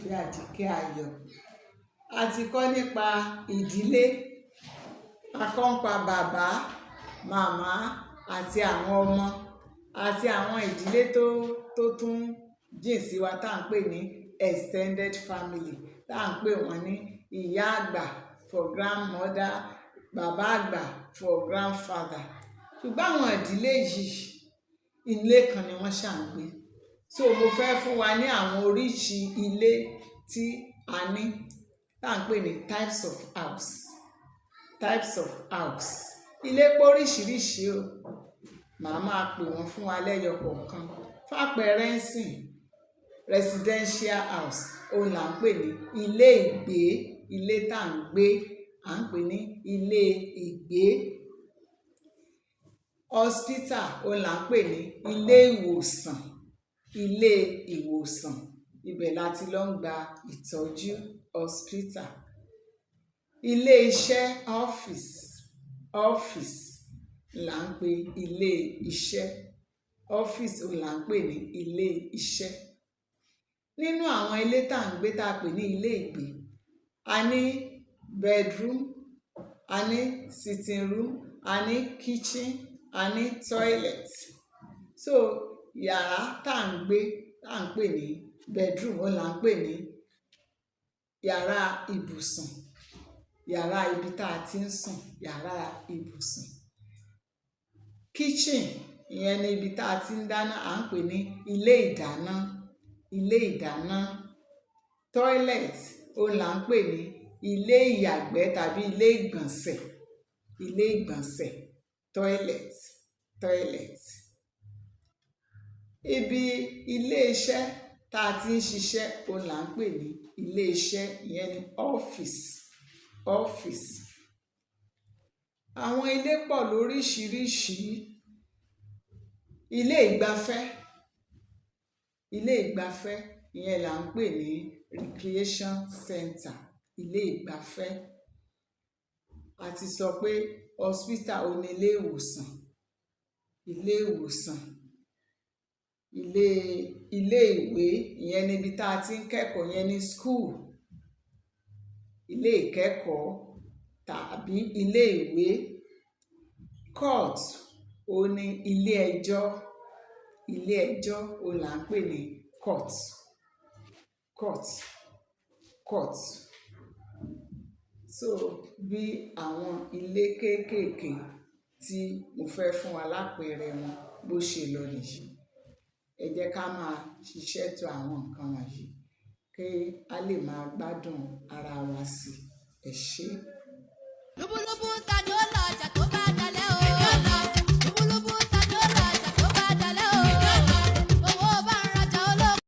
Ìfẹ́ Àjíkẹ́ Ayọ̀. A ti kọ́ nípa ìdílé, a kọ́ nípa bàbá, màmá àti àwọn ọmọ àti àwọn ìdílé tó tún jìn sí wa tá à ń pè ní extended family, tá à ń pè wọ́n ní ìyá àgbà for grandmother, bàbá àgbà for grandfather. Ṣùgbọ́n àwọn ìdílé yìí ilé kan ni wọ́n ṣà ń gbé. So mo fẹ́ fún wa ní àwọn oríṣi ilé tí a ní tá à ń pè ní types of house. Types of house. Ilé pé oríṣiríṣi o. Màá máa pè wọ́n fún wa lẹ́yọ kọ̀ọ̀kan. Fàpẹẹrẹ ń sìn, residential house òun là ń pè ní ilé ìgbé. Ilé tá à ń gbé à ń pè ní ilé ìgbé. Hospital òun là ń pè ní ilé ìwòsàn. Ilé ìwòsàn, ibẹ̀ la ti lọ ń gba ìtọ́jú, hospital. Ilé iṣẹ́, office là ń pè ilé iṣẹ́. Office òun là ń pè ní ilé iṣẹ́. Nínú àwọn ilé tá à ń gbé tá a pè ní ilé ìgbé, a ní bedroom, a ní sitting room, a ní kitchen, a ní toilet. So yàrá tá à ń gbé tá à ń pè ní bedroom òun là ń pè ní yàrá ibùsùn. Yàrá ibi tá a ti ń sùn, yàrá ibùsùn. Kitchen ìyẹn ni ibi tá a ti ń dáná, à ń pè ní ilé ìdáná. Ilé ìdáná. Toilet òun là ń pè ní ilé ìyàgbẹ́ tàbí ilé ìgbọ̀nsẹ̀. Ilé ìgbọ̀nsẹ̀, toilet. Ibi ilé iṣẹ́ tá a ti ń ṣiṣẹ́ òun là ń pè ní ilé iṣẹ́, ìyẹn ni office. Àwọn ilé pọ̀ lóríṣiríṣi. Ilé ìgbafẹ́ ìyẹn là ń pè ní recreation center. Ilé ìgbafẹ́. A ti sọ pé hospital òun ni ilé ìwòsàn. Ilé ìwòsàn. Ilé ìwé ìyẹn ni ibi tá a ti ń kẹ́kọ̀ọ́, ìyẹn ni school. Ilé ìkẹ́kọ̀ọ́ tàbí ilé ìwé. Court òun ni ilé ẹjọ́. Ilé ẹjọ́ òun là ń pè ní court. So bí àwọn ilé kéékèèké tí mo fẹ́ fún wa lápẹẹrẹ wọn bó ṣe lọ nìyí. Ẹ jẹ́ ká máa ṣiṣẹ́ tó àwọn nǹkan wọ̀nyí kí a lè máa gbádùn ara wa sí. Ẹ ṣé. Lúbúlúbú ta ni ó